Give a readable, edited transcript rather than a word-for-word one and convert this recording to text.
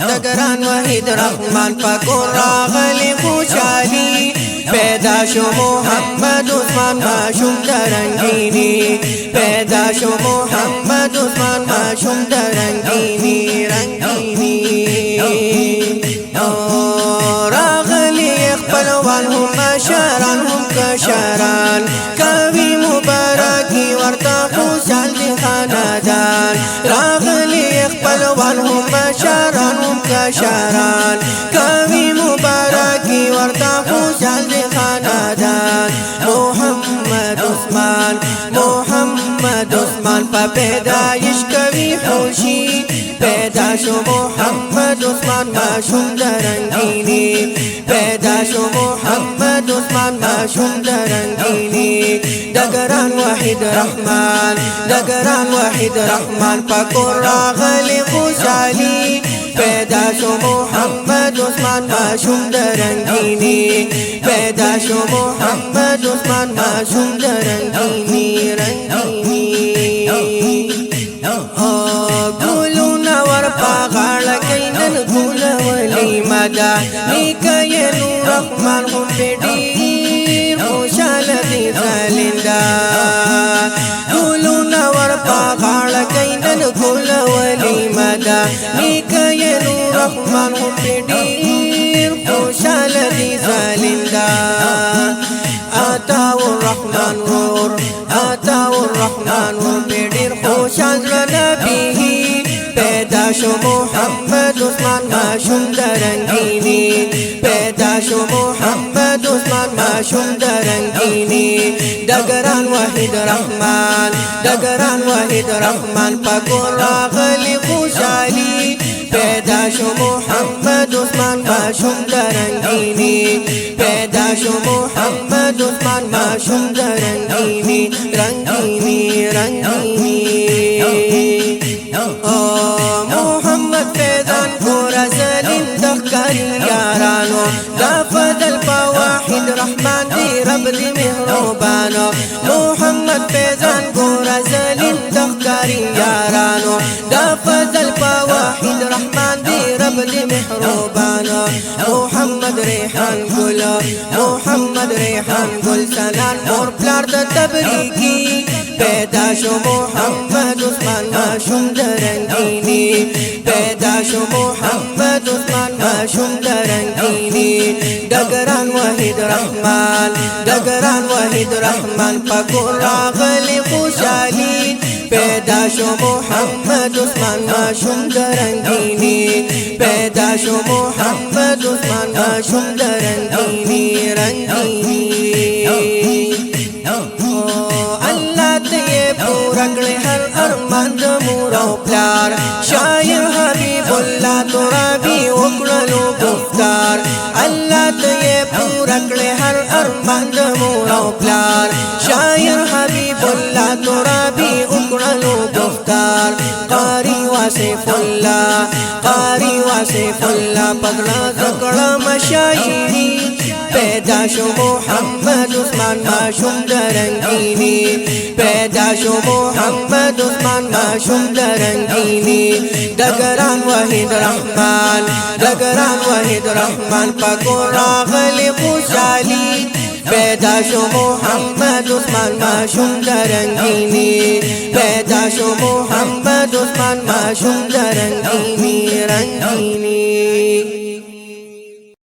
دگران وحید رحمان پاکور راغلی خوشحالی پیدا شو محمد عثمان معشوم درنگینی پیدا شو محمد عثمان معشوم درنگینی رنگینی راغلی اخبلوان هم مشاران هم کشاران کوي مبارکی ورتا خوشحال دی خاندان راغلی اخبلوان هم مشاران هم کشاران کوي مبارکی ورتا خوشحال دی خاندان محمد عثمان پا پیدایش کوي خوشی پیدا شو محمد عثمان معشوم درنگینی پیدا شو محمد عثمان معشوم درنگینی دگران وحید رحمان پاکور راغلی خوشحالی پیدا شو محمد عثمان معشوم درنگینی پیدا شو محمد عثمان معشوم درنگینی رنگینی گلونا ورپا غاړه کینن ګول ولی مدا نیکه نور رحمان هم ډیر خوشاله دي زالندا گلونا ورپا غاړه کینن ګول ولی مدا نیکه نور رحمان هم ډیر خوشاله دي زالندا آتاو الرحمن ور ډیر خوشال نبی پیدا شو محمد عثمان معشوم درنگینی پیدا شو محمد عثمان معشوم درنگینی دگران وحید رحمان پاکور راغلی خوشحالی پیدا شو محمد عثمان معشوم درنگینی پیدا شو محمد عثمان معشوم درنگینی رنگینی محمد فیضان کور زلین دخکاری یارانو دا فضل پا واحد رحمان دی رب دی مهربانو محمد فیضان کور زلین دخکاری یارانو دا فضل پا واحد رحمان دی رب دی مهربانو محمد ریحان گل سنان مور پلار دا تبریکی پیدا شو محمد عثمان معشوم درنگینی پیدا شو محمد عثمان معشوم درنگینی دگران وحید رحمان پاکور راغلی خوشحالی پیدا شو محمد عثمان معشوم درنگینی پیدا شو محمد عثمان معشوم درنگینی رنگینی پورا کړی هر ارمان د مور او پلار شاعر حبیب الله ترابی وکړلو گفتار الله ته پورا کړی هر ارمان د مور او پلار شاعر حبیب الله ترابی وکړلو گفتار قاری واصف الله پګړه زکړه مشاعری پیدا شو محمد عثمان معشوم درنگینی پیدا شو محمد عثمان معشوم درنگینی دگران وحید رحمان پاکور راغلی خوشحالی پیدا شو محمد عثمان معشوم درنگینی پیدا شو محمد عثمان معشوم درنگینی رنگینی